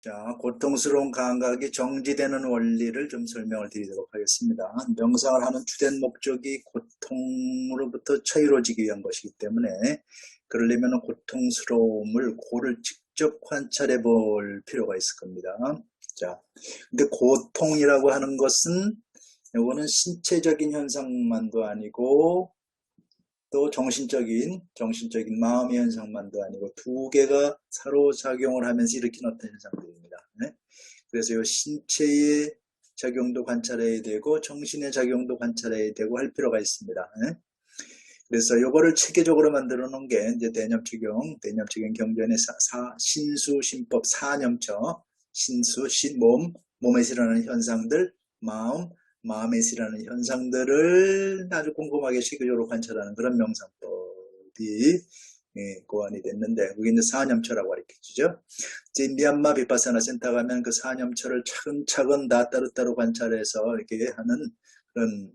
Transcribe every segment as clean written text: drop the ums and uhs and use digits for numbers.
자, 고통스러운 감각이 정지되는 원리를 좀 설명을 드리도록 하겠습니다. 명상을 하는 주된 목적이 고통으로부터 자유로워지기 위한 것이기 때문에 그러려면 고통스러움을 고를 직접 관찰해 볼 필요가 있을 겁니다. 자, 근데 고통이라고 하는 것은 이거는 신체적인 현상만도 아니고 또 정신적인 마음의 현상만도 아니고 두 개가 서로 작용을 하면서 일으키는 어떤 현상들입니다. 네? 그래서 이 신체의 작용도 관찰해야 되고 정신의 작용도 관찰해야 되고 할 필요가 있습니다. 네? 그래서 이거를 체계적으로 만들어 놓은 게 이제 대념적용 경전의 신수, 신법, 사념처, 신수, 몸에서 일어나는 현상들, 마음에서 일어나는 현상들을 아주 꼼꼼하게 체계적으로 관찰하는 그런 명상법이 고안이 됐는데, 그게 이제 사념처라고 가르쳐주죠. 이제 미얀마 비파사나 센터 가면 그 사념처를 차근차근 다 따로따로 관찰해서 이렇게 하는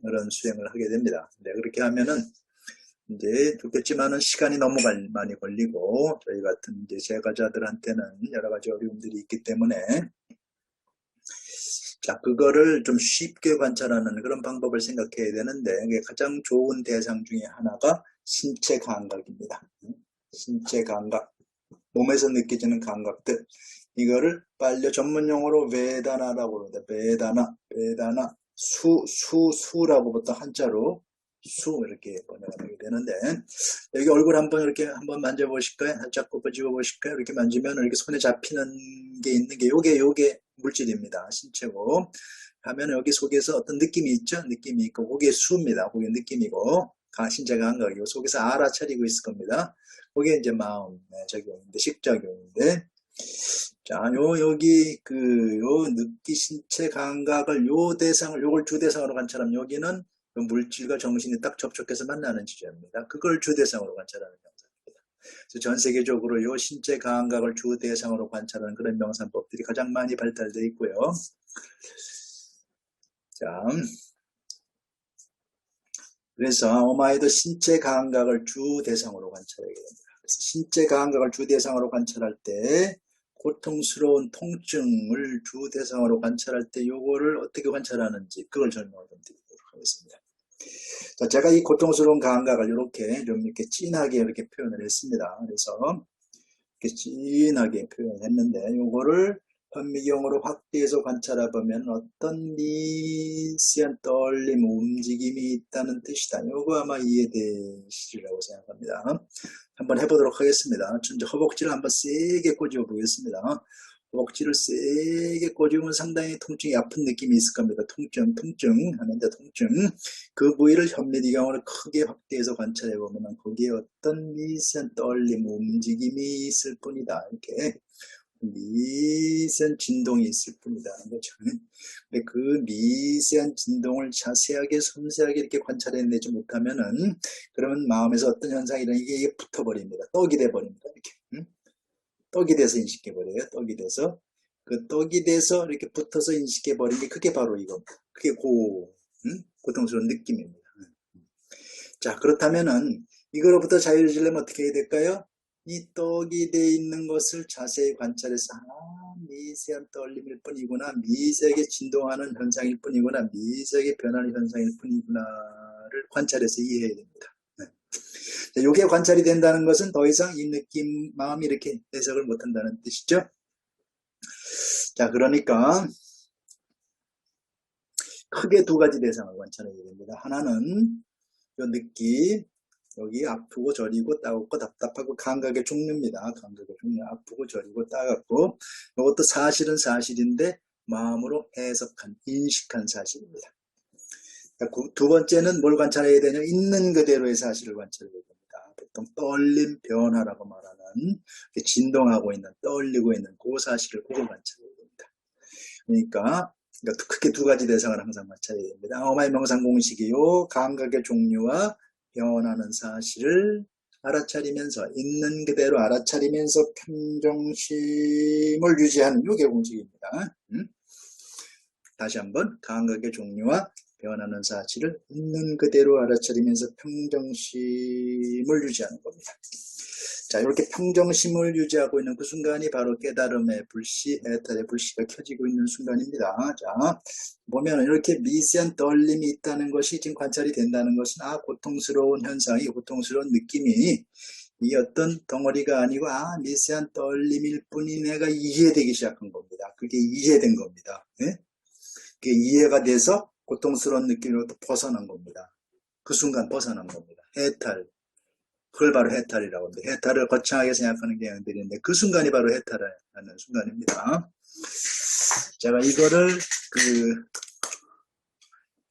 그런 수행을 하게 됩니다. 네, 그렇게 하면은 이제 좋겠지만은 시간이 너무 많이 걸리고 저희 같은 이제 제과자들한테는 여러 가지 어려움들이 있기 때문에 자, 그거를 좀 쉽게 관찰하는 그런 방법을 생각해야 되는데 가장 좋은 대상 중에 하나가 신체 감각입니다. 신체 감각, 몸에서 느껴지는 감각들, 이거를 빨리 전문용어로 베다나라고 그럽니다. 베다나, 수라고 부터 한자로 수 이렇게 번역하게 되는데, 여기 얼굴 한번 만져보실까요? 살짝 꼽아집어 보실까요? 이렇게 만지면 이렇게 손에 잡히는 게 있는 게 요게 물질입니다. 신체고. 하면 여기 속에서 어떤 느낌이 있죠? 느낌이 있고, 그게 수입니다. 그게 느낌이고, 신체 감각이고, 속에서 알아차리고 있을 겁니다. 그게 이제 마음 작용인데, 식작용인데, 자, 여기 신체 감각을 요걸 주대상으로 관찰하면 여기는 그 물질과 정신이 딱 접촉해서 만나는 지점입니다. 그걸 주대상으로 관찰하는 명상입니다. 그래서 전 세계적으로 요 신체 감각을 주대상으로 관찰하는 그런 명상법들이 가장 많이 발달되어 있고요. 자, 그래서 오마이도 신체 감각을 주대상으로 관찰하게 됩니다. 그래서 신체 감각을 주대상으로 관찰할 때 고통스러운 통증을 주대상으로 관찰할 때 요거를 어떻게 관찰하는지 그걸 설명을 좀 드리도록 하겠습니다. 자, 제가 이 고통스러운 감각을 이렇게 진하게 이렇게 표현을 했습니다. 그래서 이렇게 진하게 표현했는데 요거를 현미경으로 확대해서 관찰해 보면 어떤 미세한 떨림, 움직임이 있다는 뜻이다. 요거 아마 이해되시리라고 생각합니다. 한번 해보도록 하겠습니다. 먼저 허벅지를 한번 세게 꼬집어 보겠습니다. 허벅지를 세게 꼬집으면 상당히 통증이 아픈 느낌이 있을 겁니다. 통증 하는데 그 부위를 현미경으로 크게 확대해서 관찰해 보면 거기에 어떤 미세한 떨림, 움직임이 있을 뿐이다. 이렇게 미세한 진동이 있을 뿐이라는 거죠. 근데 그 미세한 진동을 자세하게 섬세하게 이렇게 관찰해내지 못하면은 그러면 마음에서 어떤 현상이 일어나면 이게 붙어버립니다. 떡이 돼버립니다. 이렇게 떡이 돼서 인식해버려요. 떡이 돼서 이렇게 붙어서 인식해버린 게 그게 바로 이겁니다. 그게 고통스러운 느낌입니다. 자, 그렇다면은 이거로부터 자유로워지려면 어떻게 해야 될까요? 이 떡이 돼 있는 것을 자세히 관찰해서 미세한 떨림일 뿐이구나, 미세하게 진동하는 현상일 뿐이구나, 미세하게 변하는 현상일 뿐이구나를 관찰해서 이해해야 됩니다. 네. 이게 관찰이 된다는 것은 더 이상 이 느낌, 마음이 이렇게 해석을 못한다는 뜻이죠. 자, 그러니까 크게 두 가지 대상을 관찰해야 됩니다. 하나는 이 느낌, 여기 아프고 저리고 따갑고 답답하고 감각의 종류입니다. 감각의 종류, 아프고 저리고 따갑고, 이것도 사실은 사실인데 마음으로 해석한, 인식한 사실입니다. 두 번째는 뭘 관찰해야 되냐? 있는 그대로의 사실을 관찰해야 됩니다. 보통 떨림, 변화라고 말하는 진동하고 있는, 떨리고 있는 그 사실을 그걸 관찰해야 됩니다. 그러니까 크게 두 가지 대상을 항상 관찰해야 됩니다. 오마이 명상 공식이요, 감각의 종류와 변하는 사실을 알아차리면서, 있는 그대로 알아차리면서 평정심을 유지하는 이게 공식입니다. 다시 한번 감각의 종류와 변하는 사실을 있는 그대로 알아차리면서 평정심을 유지하는 겁니다. 자, 이렇게 평정심을 유지하고 있는 그 순간이 바로 깨달음의 불씨, 해탈의 불씨가 켜지고 있는 순간입니다. 자, 보면 이렇게 미세한 떨림이 있다는 것이 지금 관찰이 된다는 것은, 고통스러운 현상이, 고통스러운 느낌이 이 어떤 덩어리가 아니고, 미세한 떨림일 뿐이 내가 이해되기 시작한 겁니다. 그게 이해된 겁니다. 예? 그게 이해가 돼서 고통스러운 느낌으로부터 벗어난 겁니다. 그 순간 벗어난 겁니다. 해탈. 그걸 바로 해탈이라고 합니다. 해탈을 거창하게 생각하는 경향들이 있는데 그 순간이 바로 해탈하는 순간입니다. 제가 이거를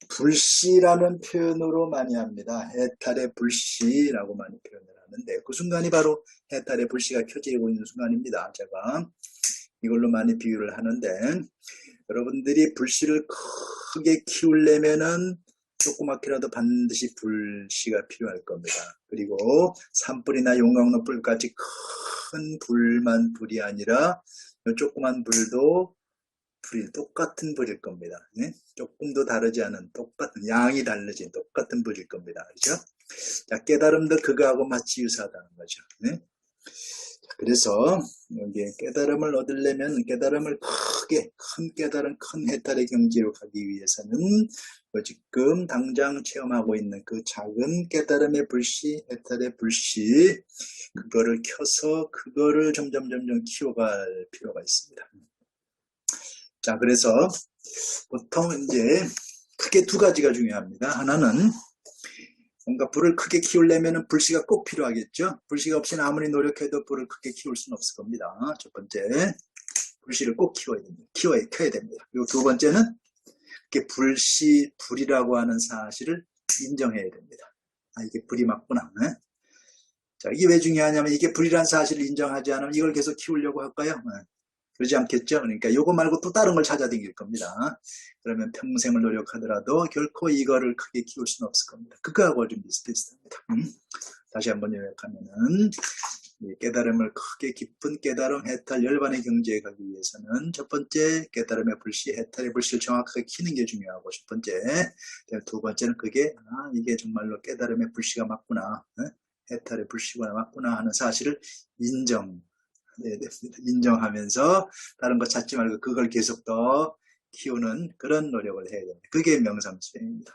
불씨라는 표현으로 많이 합니다. 해탈의 불씨라고 많이 표현을 하는데 그 순간이 바로 해탈의 불씨가 켜지고 있는 순간입니다. 제가 이걸로 많이 비유를 하는데 여러분들이 불씨를 크게 키우려면은 조그맣게라도 반드시 불씨가 필요할 겁니다. 그리고 산불이나 용광로불까지 큰 불만 불이 아니라 조그만 불도 불이 똑같은 불일 겁니다. 네? 조금도 다르지 않은 똑같은 양이 다르지 똑같은 불일 겁니다. 그렇죠? 자, 깨달음도 그거하고 마치 유사하다는 거죠. 네? 그래서 여기 깨달음을 얻으려면 깨달음을 큰 깨달음, 큰 해탈의 경지로 가기 위해서는 지금 당장 체험하고 있는 그 작은 깨달음의 불씨, 해탈의 불씨, 그거를 켜서 그거를 점점 키워갈 필요가 있습니다. 자, 그래서 보통 이제 크게 두 가지가 중요합니다. 하나는 뭔가 불을 크게 키우려면 불씨가 꼭 필요하겠죠. 불씨가 없이는 아무리 노력해도 불을 크게 키울 수는 없을 겁니다. 첫 번째, 불씨를 꼭 키워야 됩니다. 켜야 됩니다. 그리고 두 번째는 불이라고 하는 사실을 인정해야 됩니다. 이게 불이 맞구나. 네? 자, 이게 왜 중요하냐면 이게 불이라는 사실을 인정하지 않으면 이걸 계속 키우려고 할까요? 네. 그러지 않겠죠. 그러니까 요거 말고 또 다른 걸 찾아다닐 겁니다. 그러면 평생을 노력하더라도 결코 이거를 크게 키울 수는 없을 겁니다. 그거하고 좀 비슷비슷합니다. 다시 한번 요약하면은 깨달음을 크게 깊은 깨달음, 해탈, 열반의 경지에 가기 위해서는 첫 번째 깨달음의 불씨, 해탈의 불씨를 정확하게 키는 게 중요하고 첫 번째, 두 번째는 그게 이게 정말로 깨달음의 불씨가 맞구나, 해탈의 불씨가 맞구나 하는 사실을 인정하면서 다른 거 찾지 말고 그걸 계속 더 키우는 그런 노력을 해야 됩니다. 그게 명상 수행입니다.